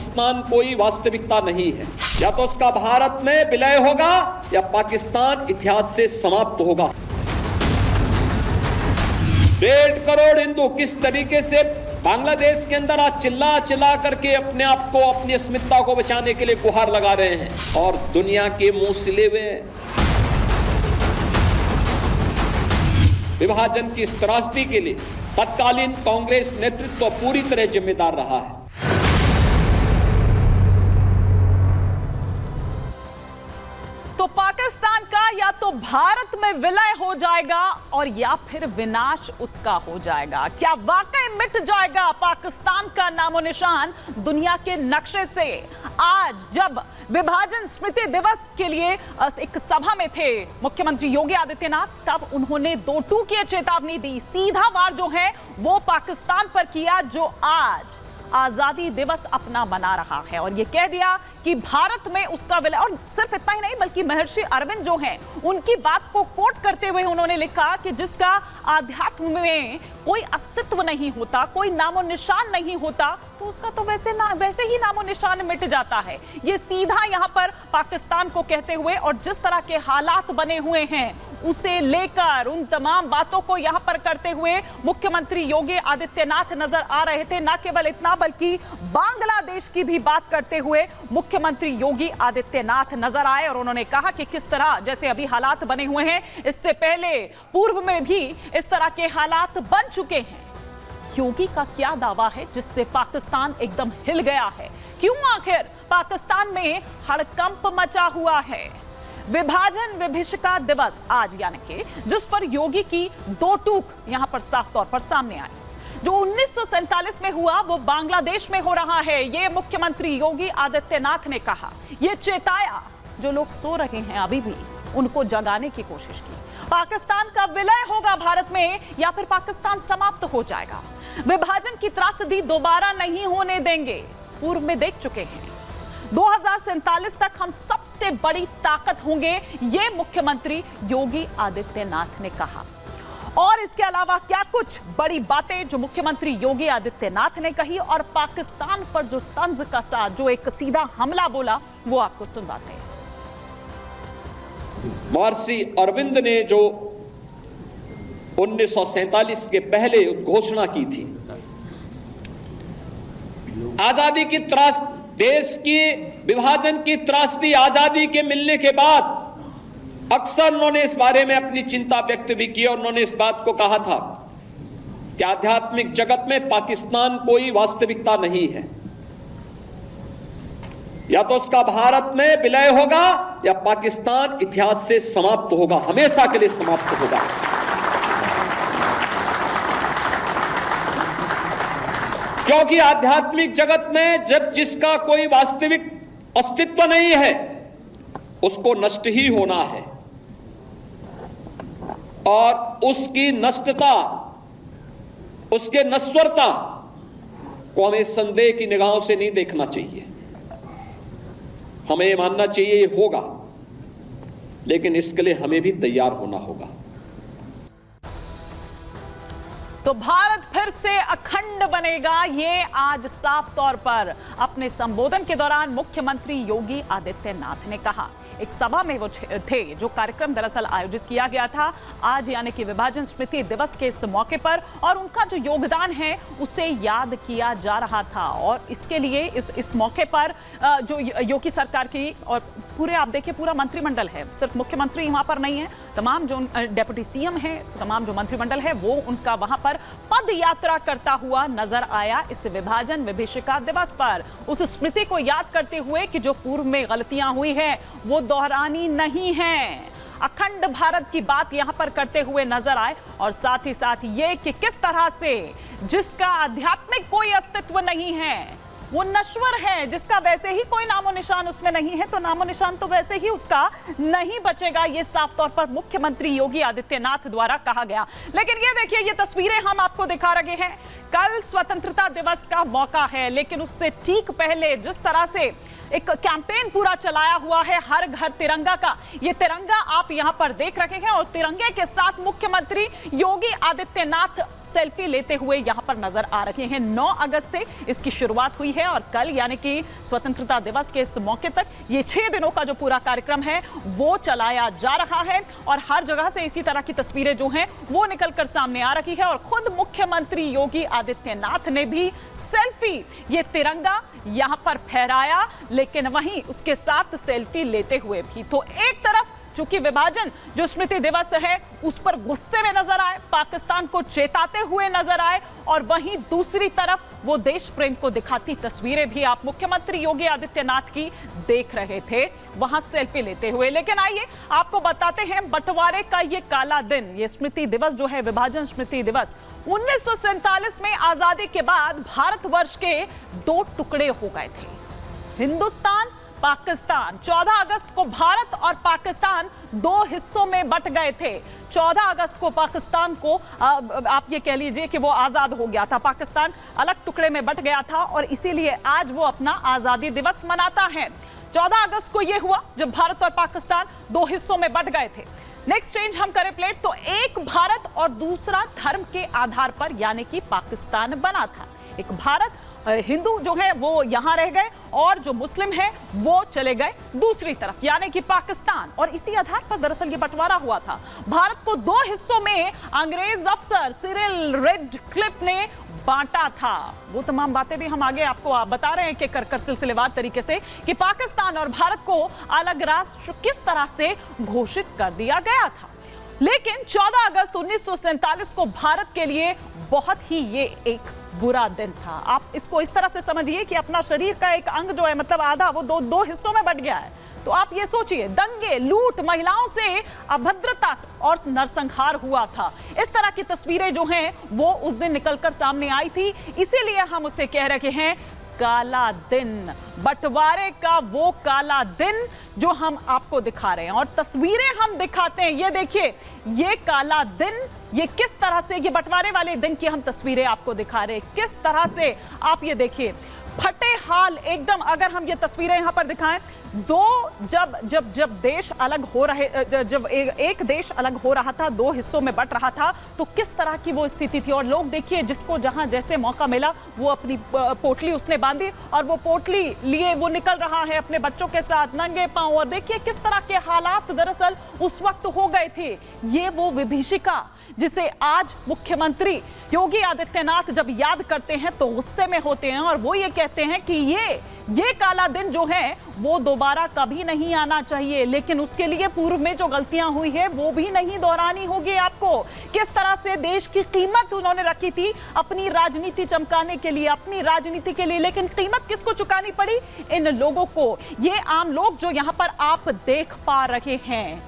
पाकिस्तान कोई वास्तविकता नहीं है। या तो उसका भारत में विलय होगा या पाकिस्तान इतिहास से समाप्त होगा। 1.5 करोड़ हिंदू किस तरीके से बांग्लादेश के अंदर आज चिल्ला चिल्ला करके अपने आप को, अपनी अस्मिता को बचाने के लिए गुहार लगा रहे हैं और दुनिया के मुंह सिले हुए विभाजन की इस त्रासदी के लिए तत्कालीन कांग्रेस नेतृत्व पूरी तरह जिम्मेदार रहा है। तो पाकिस्तान का या तो भारत में विलय हो जाएगा और या फिर विनाश उसका हो जाएगा। क्या वाकई मिट जाएगा पाकिस्तान का नामो निशान दुनिया के नक्शे से? आज जब विभाजन स्मृति दिवस के लिए एक सभा में थे मुख्यमंत्री योगी आदित्यनाथ, तब उन्होंने 2 टूक चेतावनी दी। सीधा वार जो है वो पाकिस्तान पर किया जो आज आजादी दिवस अपना मना रहा है, और ये कह दिया कि भारत में उसका विलय। और सिर्फ इतना ही नहीं बल्कि महर्षि अरविंद जो हैं उनकी बात को कोट करते हुए उन्होंने लिखा कि जिसका आध्यात्म में कोई अस्तित्व नहीं होता, कोई नामो निशान नहीं होता, तो उसका तो वैसे ही नामो निशान मिट जाता है। ये सीधा यहाँ पर पाकिस्तान को कहते हुए और जिस तरह के हालात बने हुए हैं उसे लेकर उन तमाम बातों को यहां पर करते हुए मुख्यमंत्री योगी आदित्यनाथ नजर आ रहे थे। न केवल इतना बल्कि बांग्लादेश की भी बात करते हुए मुख्यमंत्री योगी आदित्यनाथ नजर आए और उन्होंने कहा कि किस तरह जैसे अभी हालात बने हुए हैं, इससे पहले पूर्व में भी इस तरह के हालात बन चुके हैं। योगी का क्या दावा है जिससे पाकिस्तान एकदम हिल गया है? क्यों आखिर पाकिस्तान में हड़कंप मचा हुआ है? विभाजन विभीषिका दिवस आज यानी कि जिस पर योगी की 2 टूक यहां पर साफ तौर पर सामने आई। जो 1947 में हुआ वो बांग्लादेश में हो रहा है, ये मुख्यमंत्री योगी आदित्यनाथ ने कहा। ये चेताया जो लोग सो रहे हैं अभी भी, उनको जगाने की कोशिश की। पाकिस्तान का विलय होगा भारत में या फिर पाकिस्तान समाप्त हो जाएगा। विभाजन की त्रासदी दोबारा नहीं होने देंगे। पूर्व में देख चुके हैं 2047 तक हम सबसे बड़ी ताकत होंगे, ये मुख्यमंत्री योगी आदित्यनाथ ने कहा। और इसके अलावा क्या कुछ बड़ी बातें जो मुख्यमंत्री योगी आदित्यनाथ ने कही और पाकिस्तान पर जो तंज कसा, जो एक सीधा हमला बोला, वो आपको सुनवाते हैं। महर्षि अरविंद ने जो 1947 के पहले घोषणा की थी, आजादी की त्रासदी, देश की विभाजन की त्रासदी आजादी के मिलने के बाद अक्सर उन्होंने इस बारे में अपनी चिंता व्यक्त भी की और उन्होंने इस बात को कहा था कि आध्यात्मिक जगत में पाकिस्तान कोई वास्तविकता नहीं है। या तो उसका भारत में विलय होगा या पाकिस्तान इतिहास से समाप्त होगा, हमेशा के लिए समाप्त होगा। क्योंकि आध्यात्मिक जगत में जब जिसका कोई वास्तविक अस्तित्व नहीं है उसको नष्ट ही होना है, और उसकी नष्टता, उसके नश्वरता को हमें संदेह की निगाहों से नहीं देखना चाहिए। हमें ये मानना चाहिए ये होगा, लेकिन इसके लिए हमें भी तैयार होना होगा। तो भारत फिर से अखंड बनेगा, ये आज साफ तौर पर अपने संबोधन के दौरान मुख्यमंत्री योगी आदित्यनाथ ने कहा। एक सभा में वो थे, जो कार्यक्रम दरअसल आयोजित किया गया था आज यानी कि विभाजन स्मृति दिवस के इस मौके पर, और उनका जो योगदान है उसे याद किया जा रहा था। और इसके लिए इस मौके पर जो योगी सरकार की और पूरे आप देखिए पूरा मंत्रिमंडल है, सिर्फ मुख्यमंत्री वहां पर नहीं है, तमाम जो डेप्यूटी सीएम है, तमाम जो मंत्रिमंडल है वो उनका वहां पर पद यात्रा करता हुआ नजर आया इस विभाजन विभीषिका दिवस पर, उस स्मृति को याद करते हुए कि जो पूर्व में गलतियां हुई हैं वो दोहरानी नहीं है। अखंड भारत की बात यहां पर करते हुए नजर आए, और साथ ही साथ ये कि किस तरह से जिसका आध्यात्मिक कोई अस्तित्व नहीं है वो नश्वर है, जिसका वैसे ही कोई नामो निशान उसमें नहीं है, तो नामो निशान तो वैसे ही उसका नहीं बचेगा, ये साफ तौर पर मुख्यमंत्री योगी आदित्यनाथ द्वारा कहा गया। लेकिन ये देखिए, ये तस्वीरें हम आपको दिखा रहे हैं। कल स्वतंत्रता दिवस का मौका है, लेकिन उससे ठीक पहले जिस तरह से एक कैंपेन पूरा चलाया हुआ है हर घर तिरंगा का, ये तिरंगा आप यहां पर देख रहे हैं, और तिरंगे के साथ मुख्यमंत्री योगी आदित्यनाथ सेल्फी लेते हुए यहां पर नजर आ रहे हैं। 9 अगस्त से इसकी शुरुआत हुई है और कल यानी कि स्वतंत्रता दिवस के इस मौके तक ये 6 दिनों का जो पूरा कार्यक्रम है वो चलाया जा रहा है और हर जगह से इसी तरह की तस्वीरें जो हैं वो निकलकर सामने आ रही है और खुद मुख्यमंत्री योगी आदित्यनाथ ने भी सेल्फी, ये तिरंगा यहां पर फहराया, लेकिन वहीं उसके साथ सेल्फी लेते हुए भी। तो एक तरफ चूंकि विभाजन जो स्मृति दिवस है उस पर गुस्से में नजर आए, पाकिस्तान को चेताते हुए नजर आए, और वहीं दूसरी तरफ वो देश प्रेम को दिखाती तस्वीरें भी आप मुख्यमंत्री योगी आदित्यनाथ की देख रहे थे वहां सेल्फी लेते हुए। लेकिन आइए आपको बताते हैं बंटवारे का ये काला दिन, ये स्मृति दिवस जो है, विभाजन स्मृति दिवस 1947 में आजादी के बाद भारतवर्ष के 2 टुकड़े हो गए थे, हिंदुस्तान, पाकिस्तान। 14 अगस्त को भारत और पाकिस्तान 2 हिस्सों में बंट गए थे। 14 अगस्त को पाकिस्तान को आप ये कह लीजिए कि वो आजाद हो गया था, पाकिस्तान अलग टुकड़े में बंट गया था और इसीलिए आज वो अपना आजादी दिवस मनाता है। 14 अगस्त को ये हुआ जब भारत और पाकिस्तान 2 हिस्सों में बंट गए थे। नेक्स्ट चेंज हम करें प्लेट तो एक भारत और दूसरा धर्म के आधार पर यानी कि पाकिस्तान बना था। एक भारत, हिंदू जो है वो यहां रह गए और जो मुस्लिम है वो चले गए दूसरी तरफ यानी कि पाकिस्तान, और इसी आधार पर दरअसल ये बंटवारा हुआ था। भारत को 2 हिस्सों में अंग्रेज अफसर सिरिल रेडक्लिफ ने बांटा था। वो तमाम बातें भी हम आगे आपको बता रहे हैं कि कर सिलसिलेवार तरीके से कि पाकिस्तान और भारत को अलग राष्ट्र किस तरह से घोषित कर दिया गया था। लेकिन 14 अगस्त 1947 को भारत के लिए बहुत ही ये एक बुरा दिन था। आप इसको इस तरह से समझिए कि अपना शरीर का एक अंग जो है, मतलब आधा, वो दो हिस्सों में बंट गया है। तो आप ये सोचिए, दंगे, लूट, महिलाओं से अभद्रता और नरसंहार हुआ था। इस तरह की तस्वीरें जो हैं वो उस दिन निकलकर सामने आई थी, इसीलिए हम उसे कह रहे हैं काला दिन, बंटवारे का वो काला दिन जो हम आपको दिखा रहे हैं और तस्वीरें हम दिखाते हैं। ये देखिए, ये काला दिन, ये किस तरह से, ये बंटवारे वाले दिन की हम तस्वीरें आपको दिखा रहे हैं, किस तरह से आप ये देखिए, फटे हाल एकदम। अगर हम ये तस्वीरें यहां पर दिखाएं, जब देश अलग हो रहे, जब एक देश अलग हो रहा था, 2 हिस्सों में बंट रहा था, तो किस तरह की वो स्थिति थी। और लोग देखिए, जिसको जहां जैसे मौका मिला वो अपनी पोटली उसने बांधी और वो पोटली लिए वो निकल रहा है अपने बच्चों के साथ नंगे पांव, और देखिए किस तरह के हालात दरअसल उस वक्त हो गए थे। ये वो विभीषिका जिसे आज मुख्यमंत्री योगी आदित्यनाथ जब याद करते हैं तो गुस्से में होते हैं और वो ये कहते हैं कि ये काला दिन जो है वो दोबारा कभी नहीं आना चाहिए, लेकिन उसके लिए पूर्व में जो गलतियां हुई है वो भी नहीं दोहरानी होगी आपको। किस तरह से देश की कीमत उन्होंने रखी थी अपनी राजनीति चमकाने के लिए, अपनी राजनीति के लिए, लेकिन कीमत किसको चुकानी पड़ी? इन लोगों को। ये आम लोग जो यहां पर आप देख पा रहे हैं,